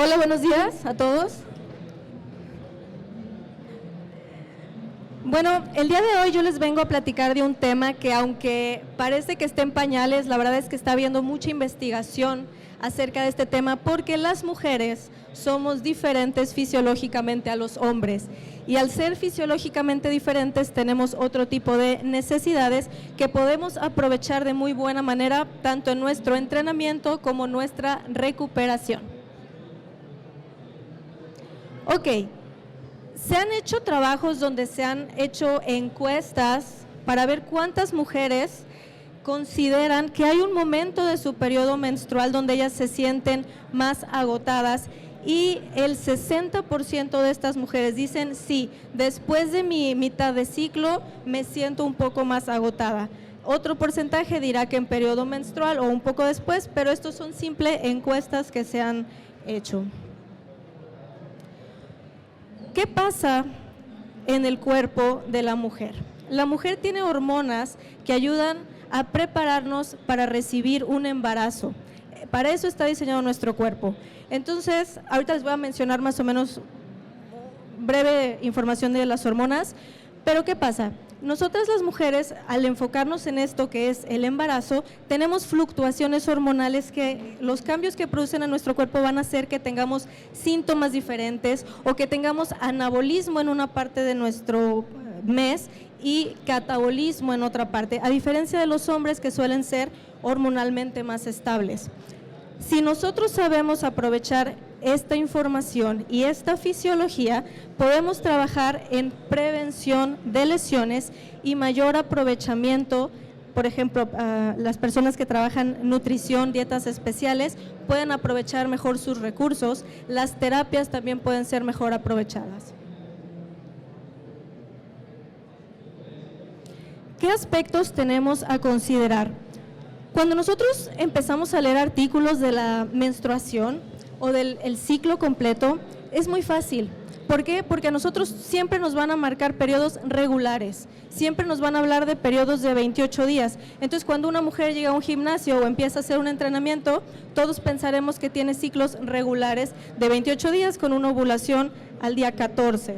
Hola, buenos días a todos. Bueno, el día de hoy yo les vengo a platicar de un tema que, aunque parece que está en pañales, la verdad es que está habiendo mucha investigación acerca de este tema, porque las mujeres somos diferentes fisiológicamente a los hombres, y al ser fisiológicamente diferentes tenemos otro tipo de necesidades que podemos aprovechar de muy buena manera, tanto en nuestro entrenamiento como nuestra recuperación. Ok. Se han hecho trabajos donde se han hecho encuestas para ver cuántas mujeres consideran que hay un momento de su periodo menstrual donde ellas se sienten más agotadas, y el 60% de estas mujeres dicen sí, después de mi mitad de ciclo me siento un poco más agotada. Otro porcentaje dirá que en periodo menstrual o un poco después, pero estos son simples encuestas que se han hecho. ¿Qué pasa en el cuerpo de la mujer? La mujer tiene hormonas que ayudan a prepararnos para recibir un embarazo. Para eso está diseñado nuestro cuerpo. Entonces, ahorita les voy a mencionar más o menos breve información de las hormonas, pero ¿qué pasa? Nosotras las mujeres, al enfocarnos en esto que es el embarazo, tenemos fluctuaciones hormonales que los cambios que producen en nuestro cuerpo van a hacer que tengamos síntomas diferentes o que tengamos anabolismo en una parte de nuestro mes y catabolismo en otra parte, a diferencia de los hombres que suelen ser hormonalmente más estables. Si nosotros sabemos aprovechar esta información y esta fisiología, podemos trabajar en prevención de lesiones y mayor aprovechamiento. Por ejemplo, las personas que trabajan nutrición, dietas especiales, pueden aprovechar mejor sus recursos. Las terapias también pueden ser mejor aprovechadas. ¿Qué aspectos tenemos a considerar? Cuando nosotros empezamos a leer artículos de la menstruación o del ciclo completo, es muy fácil. ¿Por qué? Porque a nosotros siempre nos van a marcar periodos regulares, siempre nos van a hablar de periodos de 28 días. Entonces, cuando una mujer llega a un gimnasio o empieza a hacer un entrenamiento, todos pensaremos que tiene ciclos regulares de 28 días con una ovulación al día 14.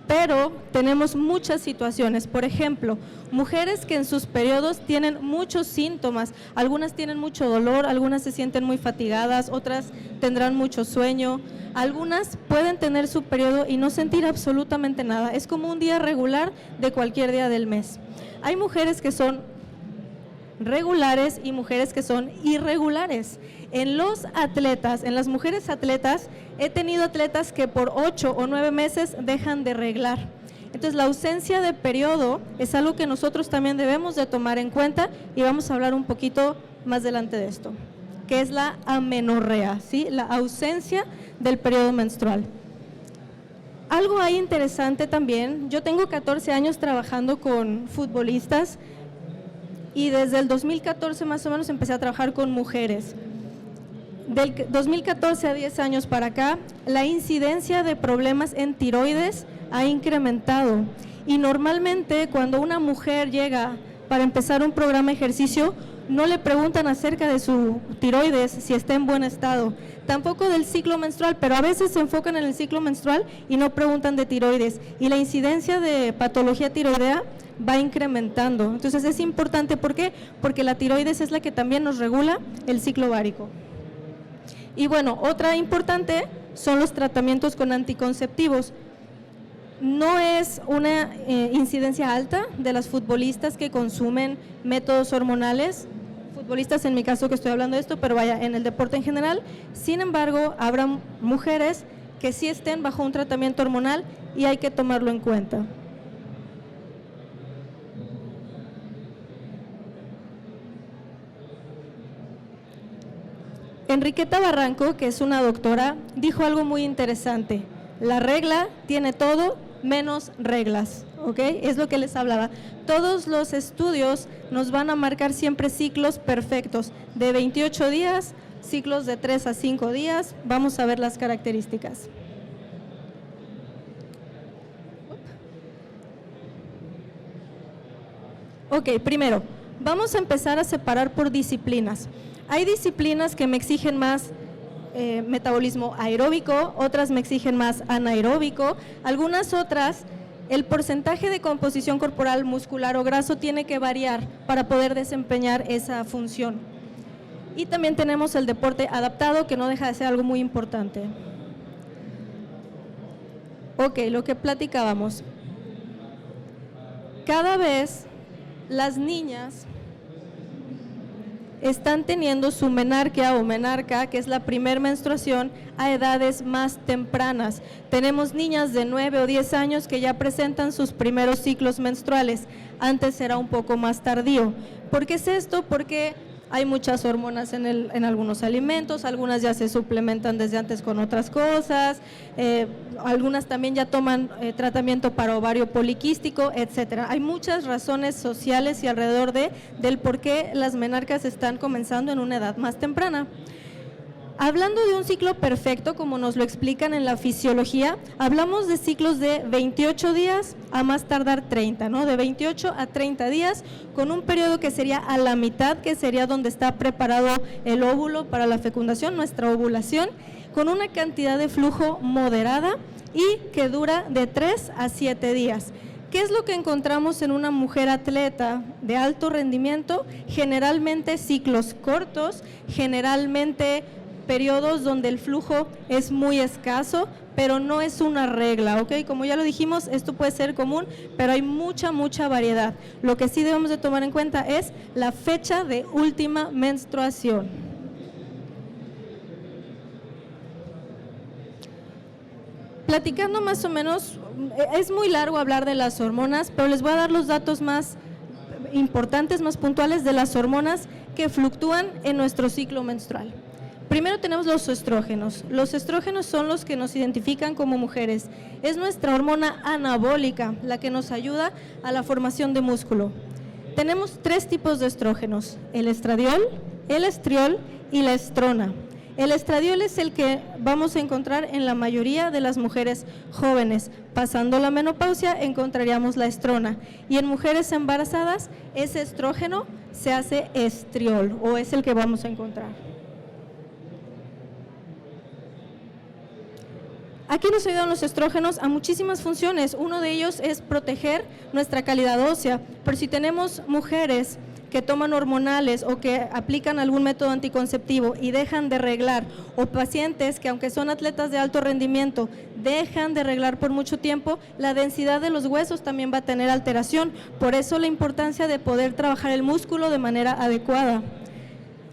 Pero tenemos muchas situaciones, por ejemplo, mujeres que en sus periodos tienen muchos síntomas, algunas tienen mucho dolor, algunas se sienten muy fatigadas, otras tendrán mucho sueño, algunas pueden tener su periodo y no sentir absolutamente nada, es como un día regular de cualquier día del mes. Hay mujeres que son regulares y mujeres que son irregulares. En los atletas, en las mujeres atletas, he tenido atletas que por 8 o 9 meses dejan de reglar. Entonces, la ausencia de periodo es algo que nosotros también debemos de tomar en cuenta, y vamos a hablar un poquito más adelante de esto, que es la amenorrea, ¿sí? La ausencia del periodo menstrual. Algo ahí interesante también, yo tengo 14 años trabajando con futbolistas, y desde el 2014 más o menos empecé a trabajar con mujeres. Del 2014 a 10 años para acá, la incidencia de problemas en tiroides ha incrementado, y normalmente cuando una mujer llega para empezar un programa de ejercicio, no le preguntan acerca de su tiroides, si está en buen estado, tampoco del ciclo menstrual, pero a veces se enfocan en el ciclo menstrual y no preguntan de tiroides, y la incidencia de patología tiroidea va incrementando. Entonces es importante, ¿por qué? Porque la tiroides es la que también nos regula el ciclo ovárico. Y bueno, otra importante son los tratamientos con anticonceptivos. No es una incidencia alta de las futbolistas que consumen métodos hormonales, futbolistas en mi caso que estoy hablando de esto, pero vaya, en el deporte en general. Sin embargo, habrá mujeres que sí estén bajo un tratamiento hormonal y hay que tomarlo en cuenta. Enriqueta Barranco, que es una doctora, dijo algo muy interesante: la regla tiene todo menos reglas, ¿ok? Es lo que les hablaba. Todos los estudios nos van a marcar siempre ciclos perfectos, de 28 días, ciclos de 3 a 5 días, vamos a ver las características. Ok, primero, vamos a empezar a separar por disciplinas. Hay disciplinas que me exigen más metabolismo aeróbico, otras me exigen más anaeróbico, algunas otras el porcentaje de composición corporal muscular o graso tiene que variar para poder desempeñar esa función. Y también tenemos el deporte adaptado, que no deja de ser algo muy importante. Ok, lo que platicábamos. Cada vez las niñas están teniendo su menarquia o menarca, que es la primer menstruación, a edades más tempranas. Tenemos niñas de 9 o 10 años que ya presentan sus primeros ciclos menstruales. Antes era un poco más tardío. ¿Por qué es esto? Porque hay muchas hormonas en algunos alimentos, algunas ya se suplementan desde antes con otras cosas, algunas también ya toman tratamiento para ovario poliquístico, etcétera. Hay muchas razones sociales y alrededor del por qué las menarcas están comenzando en una edad más temprana. Hablando de un ciclo perfecto, como nos lo explican en la fisiología, hablamos de ciclos de 28 días a más tardar 30, ¿no? De 28 a 30 días, con un periodo que sería a la mitad, que sería donde está preparado el óvulo para la fecundación, nuestra ovulación, con una cantidad de flujo moderada y que dura de 3 a 7 días. ¿Qué es lo que encontramos en una mujer atleta de alto rendimiento? Generalmente ciclos cortos, generalmente periodos donde el flujo es muy escaso, pero no es una regla, ¿ok? Como ya lo dijimos, esto puede ser común, pero hay mucha variedad. Lo que sí debemos de tomar en cuenta es la fecha de última menstruación. Platicando más o menos, es muy largo hablar de las hormonas, pero les voy a dar los datos más importantes, más puntuales de las hormonas que fluctúan en nuestro ciclo menstrual. Primero tenemos los estrógenos. Los estrógenos son los que nos identifican como mujeres. Es nuestra hormona anabólica, la que nos ayuda a la formación de músculo. Tenemos 3 tipos de estrógenos: el estradiol, el estriol y la estrona. El estradiol es el que vamos a encontrar en la mayoría de las mujeres jóvenes. Pasando la menopausia encontraríamos la estrona. Y en mujeres embarazadas, ese estrógeno se hace estriol, o es el que vamos a encontrar. Aquí nos ayudan los estrógenos a muchísimas funciones. Uno de ellos es proteger nuestra calidad ósea. Pero si tenemos mujeres que toman hormonales o que aplican algún método anticonceptivo y dejan de reglar, o pacientes que aunque son atletas de alto rendimiento dejan de reglar por mucho tiempo, la densidad de los huesos también va a tener alteración. Por eso la importancia de poder trabajar el músculo de manera adecuada.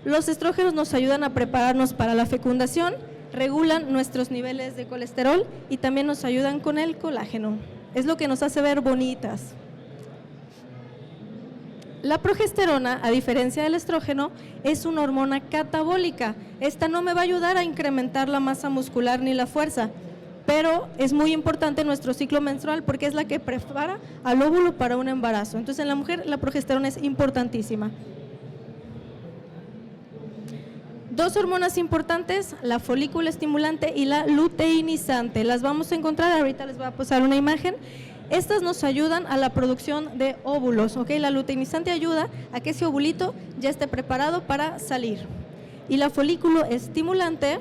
Los estrógenos nos ayudan a prepararnos para la fecundación, regulan nuestros niveles de colesterol y también nos ayudan con el colágeno. Es lo que nos hace ver bonitas. La progesterona, a diferencia del estrógeno, es una hormona catabólica. Esta no me va a ayudar a incrementar la masa muscular ni la fuerza, pero es muy importante en nuestro ciclo menstrual porque es la que prepara al óvulo para un embarazo. Entonces en la mujer la progesterona es importantísima. 2 hormonas importantes, la folículo estimulante y la luteinizante. Las vamos a encontrar, ahorita les voy a pasar una imagen. Estas nos ayudan a la producción de óvulos, ¿ok? La luteinizante ayuda a que ese ovulito ya esté preparado para salir. Y la folículo estimulante,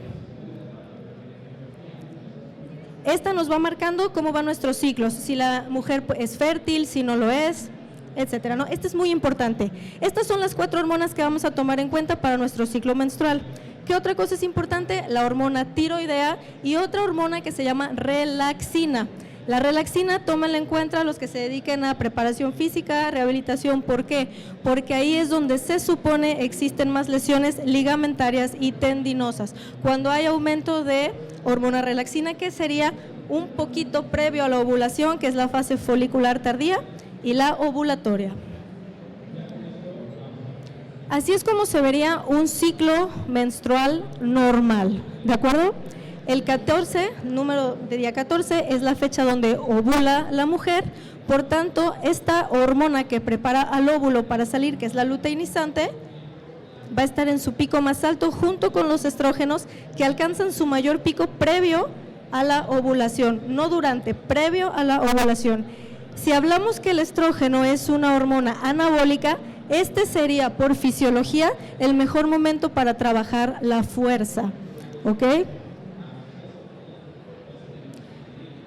esta nos va marcando cómo van nuestros ciclos, si la mujer es fértil, si no lo es, etcétera, ¿no? Esto es muy importante. Estas son las 4 hormonas que vamos a tomar en cuenta para nuestro ciclo menstrual. ¿Qué otra cosa es importante? La hormona tiroidea y otra hormona que se llama relaxina. La relaxina, tómenla en cuenta los que se dediquen a preparación física, rehabilitación. ¿Por qué? Porque ahí es donde se supone existen más lesiones ligamentarias y tendinosas. Cuando hay aumento de hormona relaxina, que sería un poquito previo a la ovulación, que es la fase folicular tardía, y la ovulatoria. Así es como se vería un ciclo menstrual normal, ¿de acuerdo? El 14, número de día 14, es la fecha donde ovula la mujer. Por tanto, esta hormona que prepara al óvulo para salir, que es la luteinizante, va a estar en su pico más alto junto con los estrógenos, que alcanzan su mayor pico previo a la ovulación, no durante, previo a la ovulación. Si hablamos que el estrógeno es una hormona anabólica, este sería por fisiología el mejor momento para trabajar la fuerza. ¿ok?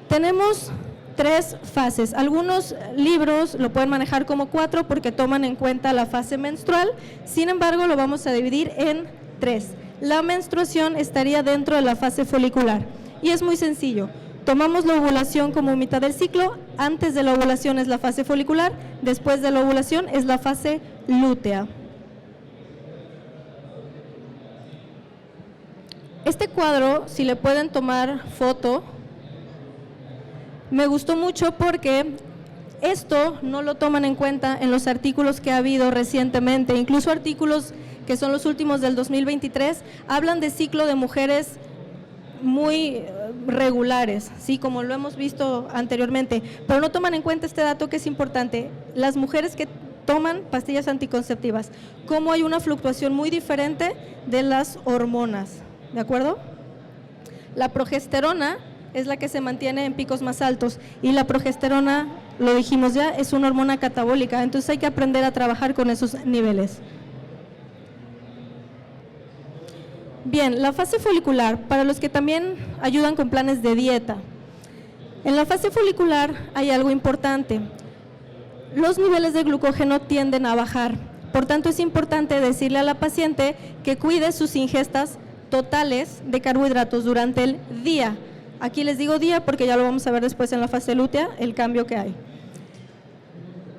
Tenemos 3 fases. Algunos libros lo pueden manejar como 4 porque toman en cuenta la fase menstrual, sin embargo lo vamos a dividir en 3. La menstruación estaría dentro de la fase folicular y es muy sencillo. Tomamos la ovulación como mitad del ciclo, antes de la ovulación es la fase folicular, después de la ovulación es la fase lútea. Este cuadro, si le pueden tomar foto, me gustó mucho porque esto no lo toman en cuenta en los artículos que ha habido recientemente, incluso artículos que son los últimos del 2023, hablan de ciclo de mujeres muy regulares, ¿sí? Como lo hemos visto anteriormente, pero no toman en cuenta este dato que es importante. Las mujeres que toman pastillas anticonceptivas, cómo hay una fluctuación muy diferente de las hormonas, ¿de acuerdo? La progesterona es la que se mantiene en picos más altos y la progesterona, lo dijimos ya, es una hormona catabólica, entonces hay que aprender a trabajar con esos niveles. Bien, la fase folicular, para los que también ayudan con planes de dieta. En la fase folicular hay algo importante. Los niveles de glucógeno tienden a bajar, por tanto es importante decirle a la paciente que cuide sus ingestas totales de carbohidratos durante el día. Aquí les digo día porque ya lo vamos a ver después en la fase lútea, el cambio que hay.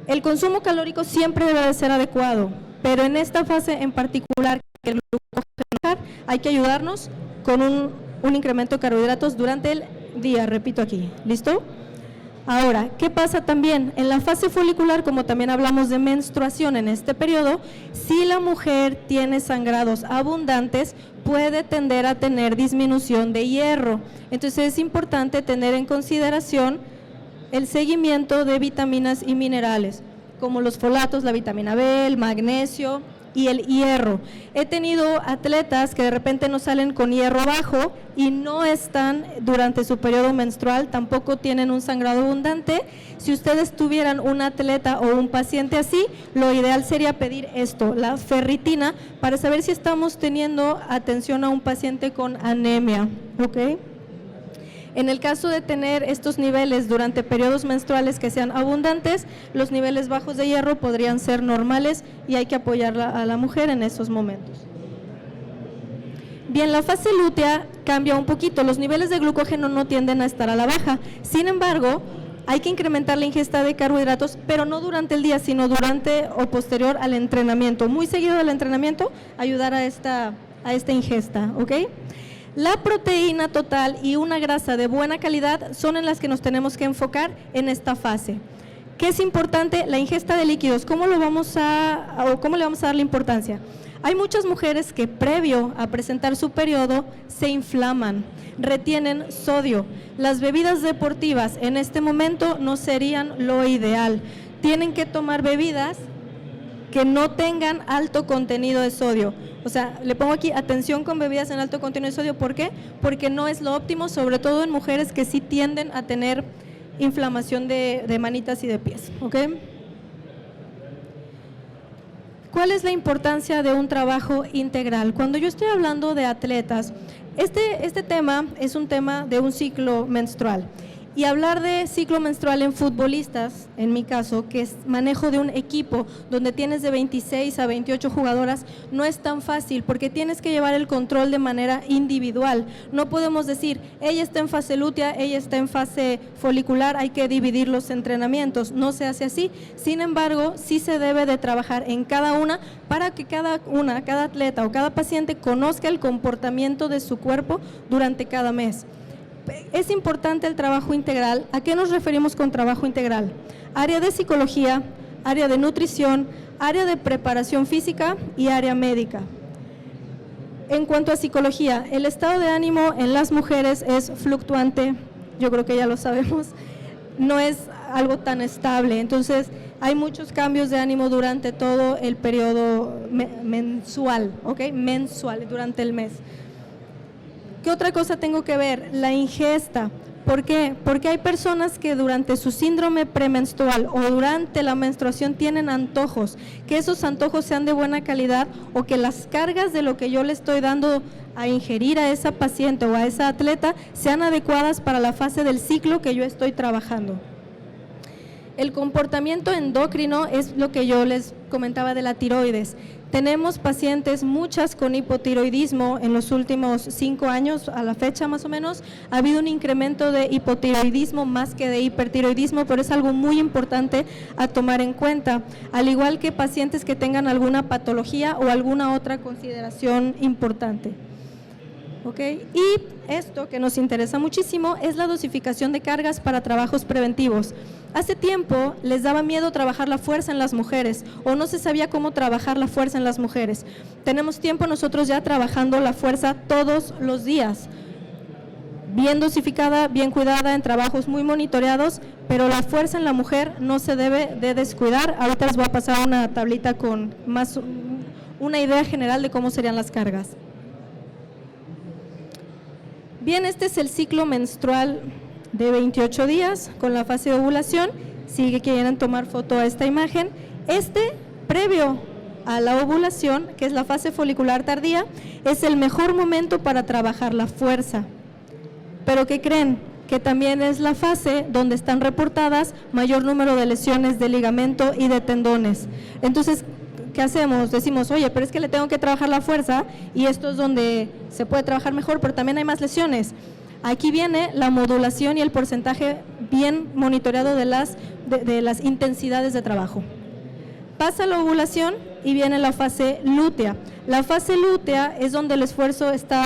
El consumo calórico siempre debe de ser adecuado, pero en esta fase en particular, que el glucógeno hay que ayudarnos con un incremento de carbohidratos durante el día, repito aquí, ¿listo? Ahora, ¿qué pasa también? En la fase folicular, como también hablamos de menstruación en este periodo, si la mujer tiene sangrados abundantes, puede tender a tener disminución de hierro. Entonces es importante tener en consideración el seguimiento de vitaminas y minerales, como los folatos, la vitamina B, el magnesio y el hierro. He tenido atletas que de repente no salen con hierro bajo y no están durante su periodo menstrual, tampoco tienen un sangrado abundante. Si ustedes tuvieran un atleta o un paciente así, lo ideal sería pedir esto, la ferritina, para saber si estamos teniendo atención a un paciente con anemia, ¿ok? En el caso de tener estos niveles durante periodos menstruales que sean abundantes, los niveles bajos de hierro podrían ser normales y hay que apoyar a la mujer en esos momentos. Bien, la fase lútea cambia un poquito, los niveles de glucógeno no tienden a estar a la baja, sin embargo, hay que incrementar la ingesta de carbohidratos, pero no durante el día, sino durante o posterior al entrenamiento. Muy seguido del entrenamiento, ayudar a esta ingesta, ¿ok? La proteína total y una grasa de buena calidad son en las que nos tenemos que enfocar en esta fase. ¿Qué es importante? La ingesta de líquidos. ¿Cómo le vamos a dar la importancia? Hay muchas mujeres que previo a presentar su periodo se inflaman, retienen sodio. Las bebidas deportivas en este momento no serían lo ideal. Tienen que tomar bebidas que no tengan alto contenido de sodio. O sea, le pongo aquí atención con bebidas en alto contenido de sodio. ¿Por qué? Porque no es lo óptimo, sobre todo en mujeres que sí tienden a tener inflamación de manitas y de pies, ¿ok? ¿Cuál es la importancia de un trabajo integral? Cuando yo estoy hablando de atletas, este tema es un tema de un ciclo menstrual. Y hablar de ciclo menstrual en futbolistas, en mi caso, que es manejo de un equipo donde tienes de 26 a 28 jugadoras, no es tan fácil porque tienes que llevar el control de manera individual. No podemos decir, ella está en fase lútea, ella está en fase folicular, hay que dividir los entrenamientos. No se hace así. Sin embargo, sí se debe de trabajar en cada una para que cada atleta o cada paciente conozca el comportamiento de su cuerpo durante cada mes. Es importante el trabajo integral. ¿A qué nos referimos con trabajo integral? Área de psicología, área de nutrición, área de preparación física y área médica. En cuanto a psicología, el estado de ánimo en las mujeres es fluctuante, yo creo que ya lo sabemos, no es algo tan estable, entonces hay muchos cambios de ánimo durante todo el periodo mensual, ¿ok? Mensual, durante el mes. ¿Qué otra cosa tengo que ver? La ingesta. ¿Por qué? Porque hay personas que durante su síndrome premenstrual o durante la menstruación tienen antojos, que esos antojos sean de buena calidad o que las cargas de lo que yo le estoy dando a ingerir a esa paciente o a esa atleta sean adecuadas para la fase del ciclo que yo estoy trabajando. El comportamiento endocrino es lo que yo les comentaba de la tiroides. Tenemos pacientes, muchas con hipotiroidismo en los últimos 5 años, a la fecha más o menos, ha habido un incremento de hipotiroidismo más que de hipertiroidismo, pero es algo muy importante a tomar en cuenta, al igual que pacientes que tengan alguna patología o alguna otra consideración importante. ¿Okay? Y esto que nos interesa muchísimo es la dosificación de cargas para trabajos preventivos. Hace tiempo les daba miedo trabajar la fuerza en las mujeres o no se sabía cómo trabajar la fuerza en las mujeres. Tenemos tiempo nosotros ya trabajando la fuerza todos los días, bien dosificada, bien cuidada, en trabajos muy monitoreados, pero la fuerza en la mujer no se debe de descuidar. Ahorita les voy a pasar una tablita con más una idea general de cómo serían las cargas. Bien, este es el ciclo menstrual de 28 días con la fase de ovulación. Si quieren tomar foto a esta imagen, previo a la ovulación, que es la fase folicular tardía, es el mejor momento para trabajar la fuerza. Pero ¿qué creen? Que también es la fase donde están reportadas mayor número de lesiones de ligamento y de tendones. Entonces, ¿qué hacemos? Decimos, oye, pero es que le tengo que trabajar la fuerza y esto es donde se puede trabajar mejor, pero también hay más lesiones. Aquí viene la modulación y el porcentaje bien monitoreado de las intensidades de trabajo. Pasa la ovulación y viene la fase lútea. La fase lútea es donde el esfuerzo está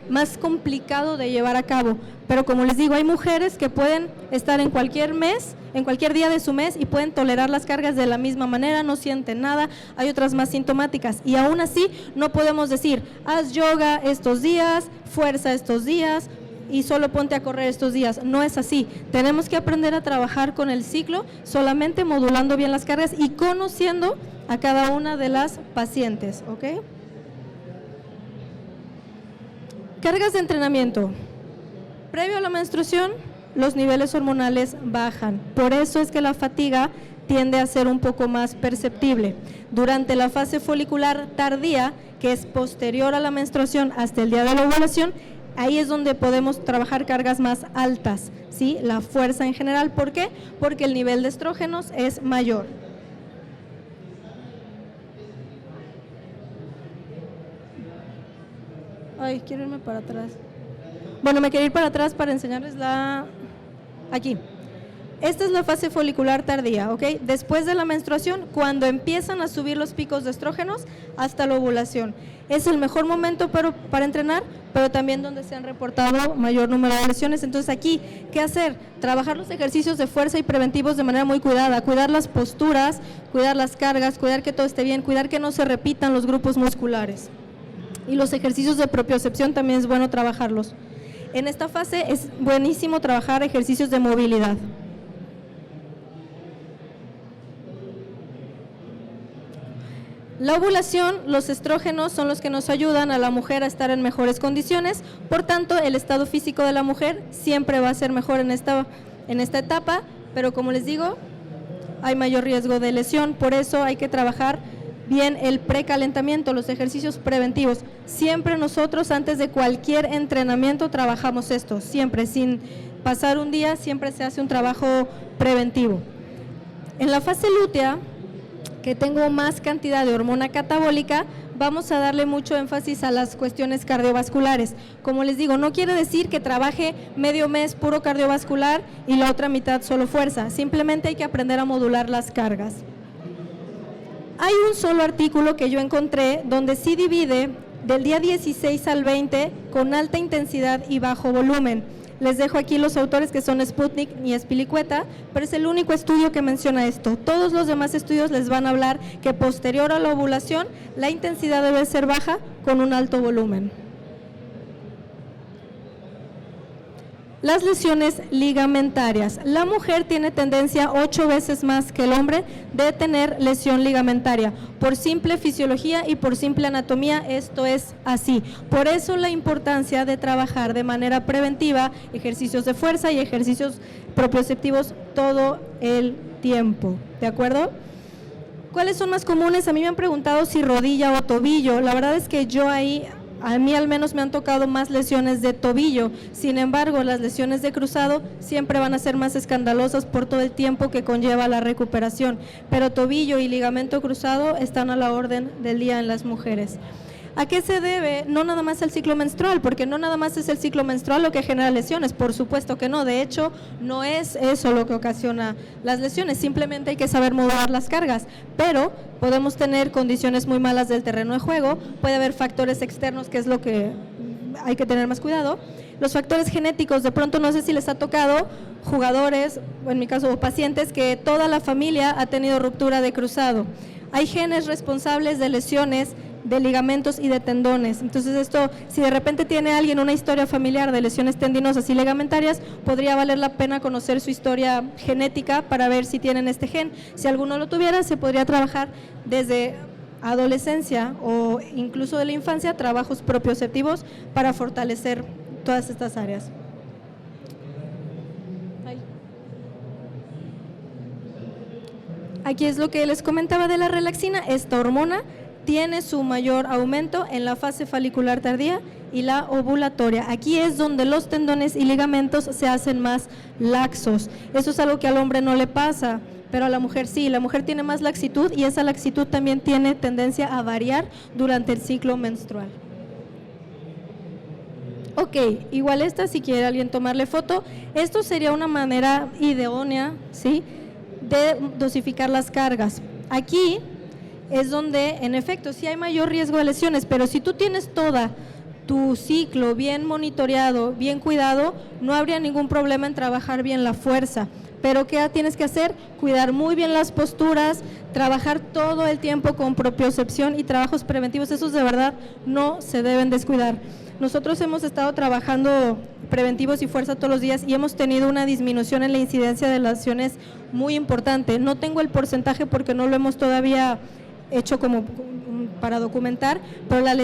más complicado de llevar a cabo, pero como les digo, hay mujeres que pueden estar en cualquier mes, en cualquier día de su mes y pueden tolerar las cargas de la misma manera, no sienten nada. Hay otras más sintomáticas y aún así no podemos decir, haz yoga estos días, fuerza estos días y solo ponte a correr estos días. No es así. Tenemos que aprender a trabajar con el ciclo, solamente modulando bien las cargas y conociendo a cada una de las pacientes, ¿ok? Cargas de entrenamiento. Previo a la menstruación, los niveles hormonales bajan. Por eso es que la fatiga tiende a ser un poco más perceptible. Durante la fase folicular tardía, que es posterior a la menstruación hasta el día de la ovulación, ahí es donde podemos trabajar cargas más altas, ¿sí? La fuerza en general. ¿Por qué? Porque el nivel de estrógenos es mayor. Ay, quiero irme para atrás. Bueno, me quiero ir para atrás para enseñarles aquí. Esta es la fase folicular tardía, ¿ok? Después de la menstruación, cuando empiezan a subir los picos de estrógenos hasta la ovulación. Es el mejor momento para entrenar, pero también donde se han reportado mayor número de lesiones. Entonces aquí, ¿qué hacer? Trabajar los ejercicios de fuerza y preventivos de manera muy cuidada, cuidar las posturas, cuidar las cargas, cuidar que todo esté bien, cuidar que no se repitan los grupos musculares. Y los ejercicios de propiocepción también es bueno trabajarlos. En esta fase es buenísimo trabajar ejercicios de movilidad. La ovulación, los estrógenos son los que nos ayudan a la mujer a estar en mejores condiciones, por tanto el estado físico de la mujer siempre va a ser mejor en esta etapa, pero como les digo, hay mayor riesgo de lesión, por eso hay que trabajar bien el precalentamiento, los ejercicios preventivos. Siempre nosotros antes de cualquier entrenamiento trabajamos esto, siempre, sin pasar un día, siempre se hace un trabajo preventivo. En la fase lútea, que tengo más cantidad de hormona catabólica, vamos a darle mucho énfasis a las cuestiones cardiovasculares. Como les digo, no quiere decir que trabaje medio mes puro cardiovascular y la otra mitad solo fuerza, simplemente hay que aprender a modular las cargas. Hay un solo artículo que yo encontré donde sí divide del día 16 al 20 con alta intensidad y bajo volumen. Les dejo aquí los autores que son Sputnik y Spilicueta, pero es el único estudio que menciona esto. Todos los demás estudios les van a hablar que posterior a la ovulación la intensidad debe ser baja con un alto volumen. Las lesiones ligamentarias. La mujer tiene tendencia 8 veces más que el hombre de tener lesión ligamentaria. Por simple fisiología y por simple anatomía, esto es así. Por eso la importancia de trabajar de manera preventiva ejercicios de fuerza y ejercicios propioceptivos todo el tiempo. ¿De acuerdo? ¿Cuáles son más comunes? A mí me han preguntado si rodilla o tobillo. La verdad es que yo ahí A mí al menos me han tocado más lesiones de tobillo, sin embargo las lesiones de cruzado siempre van a ser más escandalosas por todo el tiempo que conlleva la recuperación, pero tobillo y ligamento cruzado están a la orden del día en las mujeres. ¿A qué se debe? No nada más el ciclo menstrual, porque no nada más es el ciclo menstrual lo que genera lesiones, por supuesto que no, de hecho no es eso lo que ocasiona las lesiones, simplemente hay que saber modular las cargas, pero podemos tener condiciones muy malas del terreno de juego, puede haber factores externos que es lo que hay que tener más cuidado, los factores genéticos, de pronto no sé si les ha tocado jugadores, en mi caso pacientes, que toda la familia ha tenido ruptura de cruzado, hay genes responsables de lesiones de ligamentos y de tendones. Entonces esto, si de repente tiene alguien una historia familiar de lesiones tendinosas y ligamentarias, podría valer la pena conocer su historia genética para ver si tienen este gen. Si alguno lo tuviera, se podría trabajar desde adolescencia o incluso de la infancia, trabajos propioceptivos para fortalecer todas estas áreas. Aquí es lo que les comentaba de la relaxina, esta hormona tiene su mayor aumento en la fase folicular tardía y la ovulatoria. Aquí es donde los tendones y ligamentos se hacen más laxos. Eso es algo que al hombre no le pasa, pero a la mujer sí. La mujer tiene más laxitud y esa laxitud también tiene tendencia a variar durante el ciclo menstrual. Ok, igual esta, si quiere alguien tomarle foto, esto sería una manera idónea, ¿sí?, de dosificar las cargas. Aquí es donde, en efecto, sí hay mayor riesgo de lesiones, pero si tú tienes toda tu ciclo bien monitoreado, bien cuidado, no habría ningún problema en trabajar bien la fuerza. Pero ¿qué tienes que hacer? Cuidar muy bien las posturas, trabajar todo el tiempo con propiocepción y trabajos preventivos, esos de verdad no se deben descuidar. Nosotros hemos estado trabajando preventivos y fuerza todos los días y hemos tenido una disminución en la incidencia de lesiones muy importante. No tengo el porcentaje porque no lo hemos todavía hecho como para documentar, pero la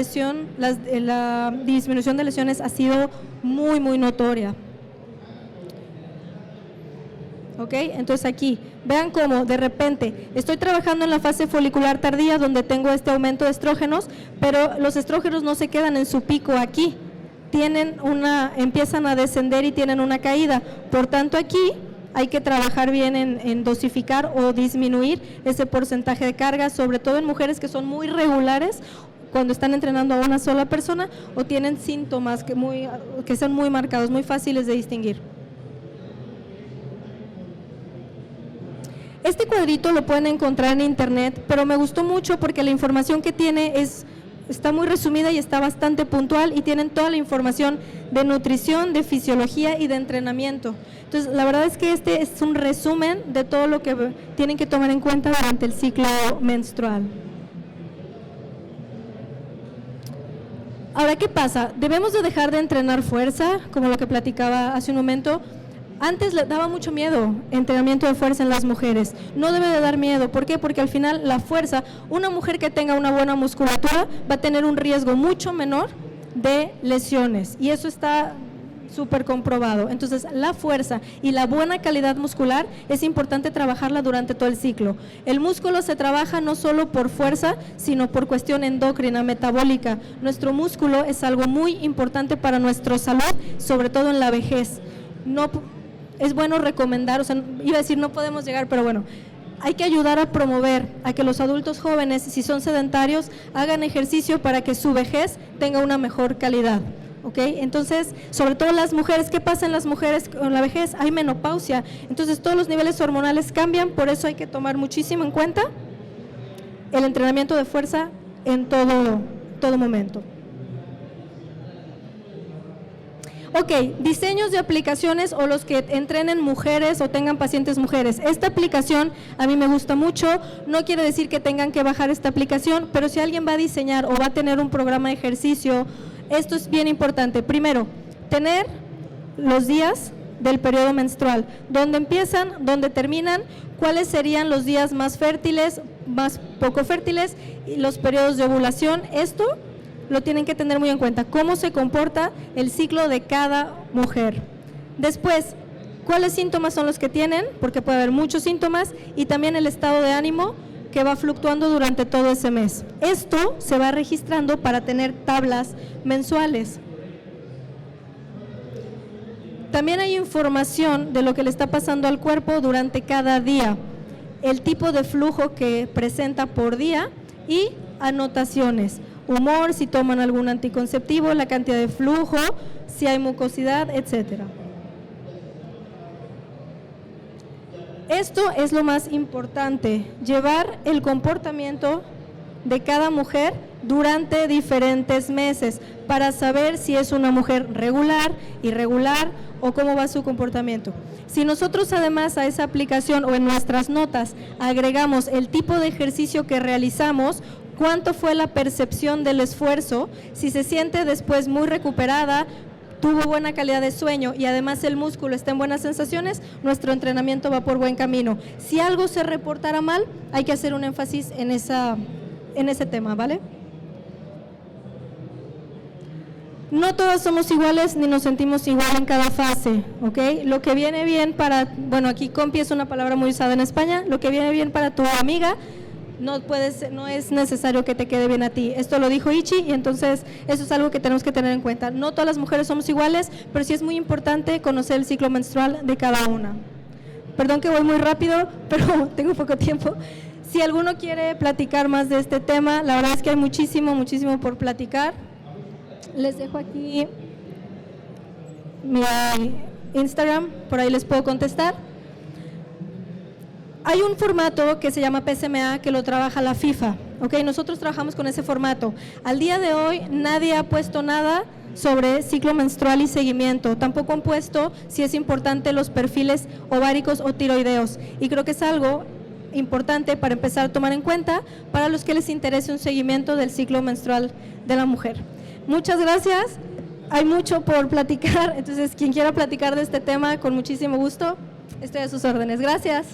disminución de lesiones ha sido muy, muy notoria. ¿Ok? Entonces aquí, vean cómo de repente estoy trabajando en la fase folicular tardía donde tengo este aumento de estrógenos, pero los estrógenos no se quedan en su pico aquí, empiezan a descender y tienen una caída, por tanto aquí hay que trabajar bien en dosificar o disminuir ese porcentaje de carga, sobre todo en mujeres que son muy regulares cuando están entrenando a una sola persona o tienen síntomas que son muy marcados, muy fáciles de distinguir. Este cuadrito lo pueden encontrar en internet, pero me gustó mucho porque la información que tiene está muy resumida y está bastante puntual y tienen toda la información de nutrición, de fisiología y de entrenamiento. Entonces, la verdad es que este es un resumen de todo lo que tienen que tomar en cuenta durante el ciclo menstrual. Ahora, ¿qué pasa? Debemos de dejar de entrenar fuerza, como lo que platicaba hace un momento. Antes le daba mucho miedo entrenamiento de fuerza en las mujeres, no debe de dar miedo, ¿por qué? Porque al final la fuerza, una mujer que tenga una buena musculatura va a tener un riesgo mucho menor de lesiones y eso está súper comprobado. Entonces la fuerza y la buena calidad muscular es importante trabajarla durante todo el ciclo. El músculo se trabaja no solo por fuerza, sino por cuestión endocrina, metabólica. Nuestro músculo es algo muy importante para nuestra salud, sobre todo en la vejez. No es bueno recomendar, iba a decir no podemos llegar, pero bueno, hay que ayudar a promover a que los adultos jóvenes, si son sedentarios, hagan ejercicio para que su vejez tenga una mejor calidad. ¿Ok? Entonces, sobre todo las mujeres, ¿qué pasa en las mujeres con la vejez? Hay menopausia, entonces todos los niveles hormonales cambian, por eso hay que tomar muchísimo en cuenta el entrenamiento de fuerza en todo momento. Ok, diseños de aplicaciones o los que entrenen mujeres o tengan pacientes mujeres. Esta aplicación a mí me gusta mucho, no quiere decir que tengan que bajar esta aplicación, pero si alguien va a diseñar o va a tener un programa de ejercicio, esto es bien importante. Primero, tener los días del periodo menstrual, dónde empiezan, dónde terminan, cuáles serían los días más fértiles, más poco fértiles y los periodos de ovulación. Esto lo tienen que tener muy en cuenta, cómo se comporta el ciclo de cada mujer. Después, cuáles síntomas son los que tienen, porque puede haber muchos síntomas, y también el estado de ánimo que va fluctuando durante todo ese mes. Esto se va registrando para tener tablas mensuales. También hay información de lo que le está pasando al cuerpo durante cada día, el tipo de flujo que presenta por día y anotaciones, humor, si toman algún anticonceptivo, la cantidad de flujo, si hay mucosidad, etcétera. Esto es lo más importante, llevar el comportamiento de cada mujer durante diferentes meses para saber si es una mujer regular, irregular o cómo va su comportamiento. Si nosotros además a esa aplicación o en nuestras notas agregamos el tipo de ejercicio que realizamos, cuánto fue la percepción del esfuerzo, si se siente después muy recuperada, tuvo buena calidad de sueño y además el músculo está en buenas sensaciones, nuestro entrenamiento va por buen camino. Si algo se reportara mal, hay que hacer un énfasis en ese tema, ¿vale? No todas somos iguales ni nos sentimos igual en cada fase, ¿ok? Lo que viene bien para, bueno, aquí compi es una palabra muy usada en España, lo que viene bien para tu amiga no es necesario que te quede bien a ti. Esto lo dijo Ichi y entonces eso es algo que tenemos que tener en cuenta. No todas las mujeres somos iguales, pero sí es muy importante conocer el ciclo menstrual de cada una. Perdón que voy muy rápido, pero tengo poco tiempo. Si alguno quiere platicar más de este tema, la verdad es que hay muchísimo por platicar. Les dejo aquí mi Instagram, por ahí les puedo contestar. Hay un formato que se llama PSMA que lo trabaja la FIFA, ¿ok? Nosotros trabajamos con ese formato. Al día de hoy nadie ha puesto nada sobre ciclo menstrual y seguimiento. Tampoco han puesto si es importante los perfiles ováricos o tiroideos. Y creo que es algo importante para empezar a tomar en cuenta para los que les interese un seguimiento del ciclo menstrual de la mujer. Muchas gracias. Hay mucho por platicar, entonces quien quiera platicar de este tema, con muchísimo gusto, estoy a sus órdenes. Gracias.